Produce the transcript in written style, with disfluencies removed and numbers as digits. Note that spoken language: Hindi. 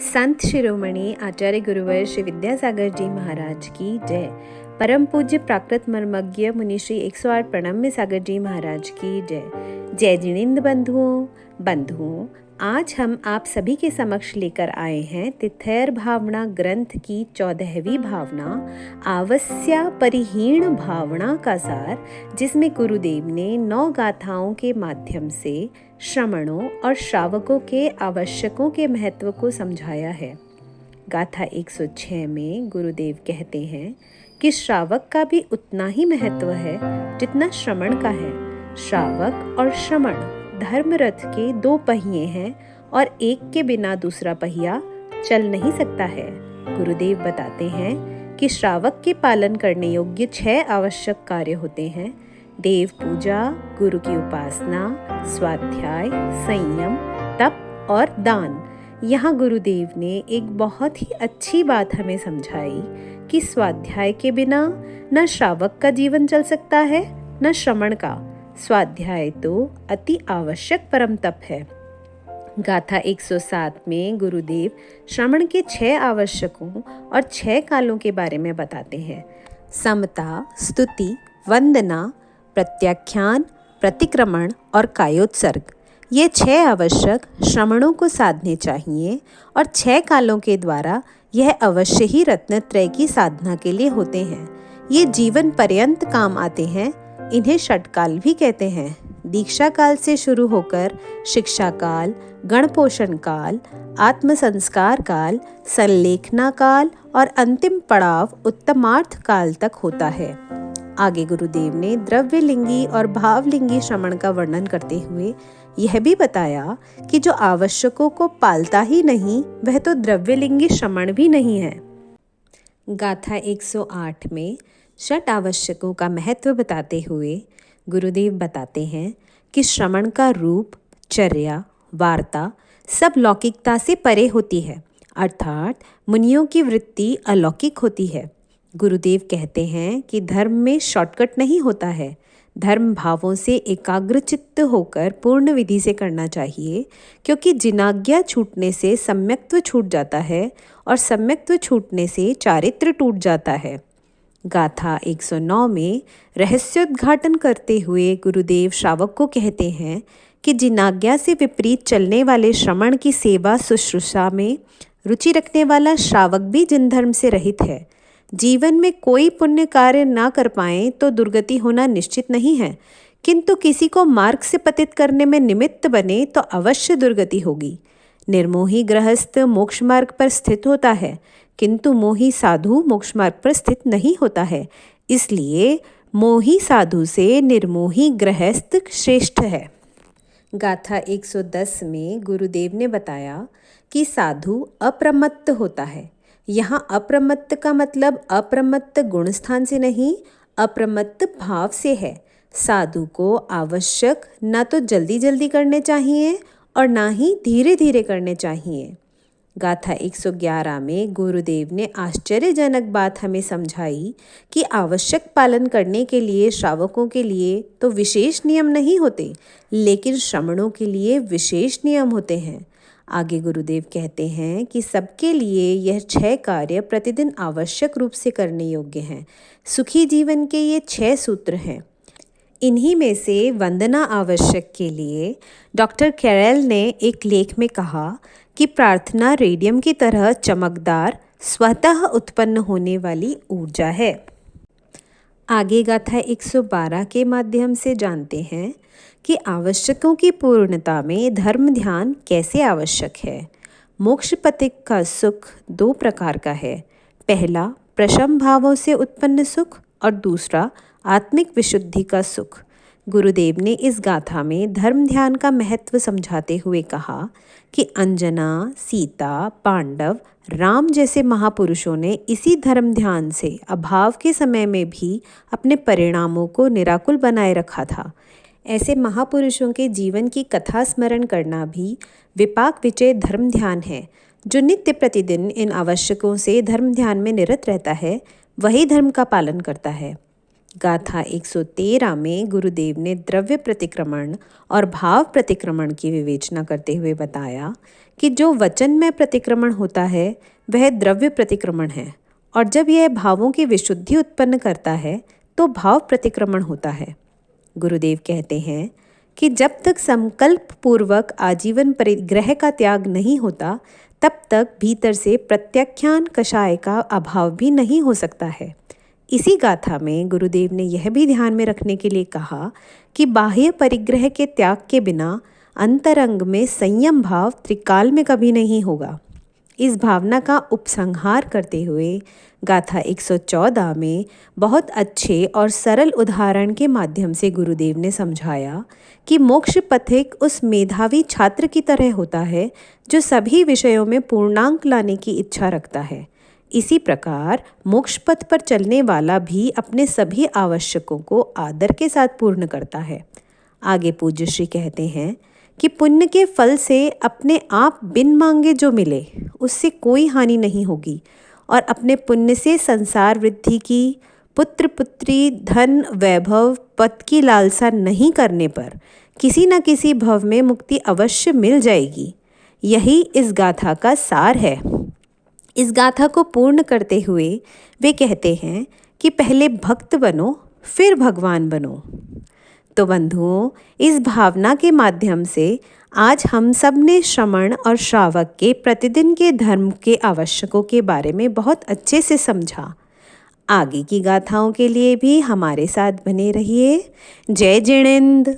संत शिरोमणि आचार्य गुरुवर श्री विद्यासागर जी महाराज की जय। परम पूज्य प्राकृत मर्मज्ञ मुनि श्री 108 प्रणम्य सागर जी महाराज की जय। जय जिनेंद्र बंधुओं, आज हम आप सभी के समक्ष लेकर आए हैं तिथैर भावना ग्रंथ की 14वीं भावना आवस्या परिहीण भावना का सार, जिसमें गुरुदेव ने 9 गाथाओं के माध्यम से श्रमणों और श्रावकों के आवश्यकों के महत्व को समझाया है। गाथा 106 में गुरुदेव कहते हैं कि श्रावक का भी उतना ही महत्व है जितना श्रमण का है। श्रावक और श्रमण धर्म रथ के 2 पहिए हैं और एक के बिना दूसरा पहिया चल नहीं सकता है। गुरुदेव बताते हैं कि श्रावक के पालन करने योग्य 6 आवश्यक कार्य होते हैं: देव पूजा, गुरु की उपासना, स्वाध्याय, संयम, तप और दान। यहाँ गुरुदेव ने एक बहुत ही अच्छी बात हमें समझाई कि स्वाध्याय के बिना न श्रावक का जीवन चल सकता है न श्रमण का। स्वाध्याय तो अति आवश्यक परम तप है। गाथा 107 में गुरुदेव श्रमण के 6 आवश्यकों और 6 कालों के बारे में बताते हैं: समता, स्तुति, वंदना, प्रत्याख्यान, प्रतिक्रमण और कायोत्सर्ग। ये 6 आवश्यक श्रमणों को साधने चाहिए और 6 कालों के द्वारा यह अवश्य ही रत्नत्रय की साधना के लिए होते हैं। ये जीवन पर्यंत काम आते हैं। इन्हें षटकाल भी कहते हैं। दीक्षा काल से शुरू होकर शिक्षा काल, गणपोषण काल, आत्मसंस्कार काल, संलेखना काल और अंतिम पड़ाव उत्तमार्थ काल तक होता है। आगे गुरुदेव ने द्रव्यलिंगी और भावलिंगी श्रमण का वर्णन करते हुए यह भी बताया कि जो आवश्यकों को पालता ही नहीं वह तो द्रव्यलिंगी श्रमण भी नहीं है। गाथा 108 में 6 आवश्यकों का महत्व बताते हुए गुरुदेव बताते हैं कि श्रमण का रूप, चर्या, वार्ता सब लौकिकता से परे होती है, अर्थात मुनियों की वृत्ति अलौकिक होती है। गुरुदेव कहते हैं कि धर्म में शॉर्टकट नहीं होता है। धर्म भावों से एकाग्रचित्त होकर पूर्ण विधि से करना चाहिए, क्योंकि जिनाज्ञा छूटने से सम्यक्त्व छूट जाता है और सम्यक्त्व छूटने से चारित्र टूट जाता है। गाथा 109 में रहस्योद्घाटन करते हुए गुरुदेव श्रावक को कहते हैं कि जिनाज्ञा से विपरीत चलने वाले श्रमण की सेवा शुश्रूषा में रुचि रखने वाला श्रावक भी जिन धर्म से रहित है। जीवन में कोई पुण्य कार्य ना कर पाएं तो दुर्गति होना निश्चित नहीं है, किंतु किसी को मार्ग से पतित करने में निमित्त बने तो अवश्य दुर्गति होगी। निर्मोही गृहस्थ मोक्ष मार्ग पर स्थित होता है, किंतु मोही साधु मोक्ष मार्ग पर स्थित नहीं होता है। इसलिए मोही साधु से निर्मोही गृहस्थ श्रेष्ठ है। गाथा 110 में गुरुदेव ने बताया कि साधु अप्रमत्त होता है। यहाँ अप्रमत्त का मतलब अप्रमत्त गुण स्थान से नहीं, अप्रमत्त भाव से है। साधु को आवश्यक ना तो जल्दी जल्दी करने चाहिए और ना ही धीरे धीरे करने चाहिए। गाथा 111 में गुरुदेव ने आश्चर्यजनक बात हमें समझाई कि आवश्यक पालन करने के लिए श्रावकों के लिए तो विशेष नियम नहीं होते, लेकिन श्रमणों के लिए विशेष नियम होते हैं। आगे गुरुदेव कहते हैं कि सबके लिए यह 6 कार्य प्रतिदिन आवश्यक रूप से करने योग्य हैं। सुखी जीवन के ये 6 सूत्र हैं। इन्हीं में से वंदना आवश्यक के लिए डॉक्टर कैरल ने एक लेख में कहा कि प्रार्थना रेडियम की तरह चमकदार, स्वतः उत्पन्न होने वाली ऊर्जा है। आगे गाथा 112 के माध्यम से जानते हैं कि आवश्यकों की पूर्णता में धर्म ध्यान कैसे आवश्यक है। मोक्ष पथिक का सुख 2 प्रकार का है। पहला प्रशम भावों से उत्पन्न सुख और दूसरा आत्मिक विशुद्धि का सुख। गुरुदेव ने इस गाथा में धर्म ध्यान का महत्व समझाते हुए कहा कि अंजना, सीता, पांडव, राम जैसे महापुरुषों ने इसी धर्म ध्यान से अभाव के समय में भी अपने परिणामों को निराकुल बनाए रखा था। ऐसे महापुरुषों के जीवन की कथा स्मरण करना भी विपाक विजय धर्म ध्यान है। जो नित्य प्रतिदिन इन आवश्यकों से धर्म ध्यान में निरत रहता है वही धर्म का पालन करता है। गाथा 113 में गुरुदेव ने द्रव्य प्रतिक्रमण और भाव प्रतिक्रमण की विवेचना करते हुए बताया कि जो वचन में प्रतिक्रमण होता है वह द्रव्य प्रतिक्रमण है, और जब यह भावों की विशुद्धि उत्पन्न करता है तो भाव प्रतिक्रमण होता है। गुरुदेव कहते हैं कि जब तक संकल्प पूर्वक आजीवन परिग्रह का त्याग नहीं होता तब तक भीतर से प्रत्याख्यान कषाय का अभाव भी नहीं हो सकता है। इसी गाथा में गुरुदेव ने यह भी ध्यान में रखने के लिए कहा कि बाह्य परिग्रह के त्याग के बिना अंतरंग में संयम भाव त्रिकाल में कभी नहीं होगा। इस भावना का उपसंहार करते हुए गाथा 114 में बहुत अच्छे और सरल उदाहरण के माध्यम से गुरुदेव ने समझाया कि मोक्ष पथिक उस मेधावी छात्र की तरह होता है जो सभी विषयों में पूर्णांक लाने की इच्छा रखता है। इसी प्रकार मोक्ष पथ पर चलने वाला भी अपने सभी आवश्यकों को आदर के साथ पूर्ण करता है। आगे पूज्य श्री कहते हैं कि पुण्य के फल से अपने आप बिन मांगे जो मिले उससे कोई हानि नहीं होगी, और अपने पुण्य से संसार वृद्धि की, पुत्र पुत्री, धन, वैभव, पद की लालसा नहीं करने पर किसी न किसी भव में मुक्ति अवश्य मिल जाएगी। यही इस गाथा का सार है। इस गाथा को पूर्ण करते हुए वे कहते हैं कि पहले भक्त बनो फिर भगवान बनो। तो बंधुओं, इस भावना के माध्यम से आज हम सब ने श्रमण और श्रावक के प्रतिदिन के धर्म के आवश्यकों के बारे में बहुत अच्छे से समझा। आगे की गाथाओं के लिए भी हमारे साथ बने रहिए। जय जिनेंद्र।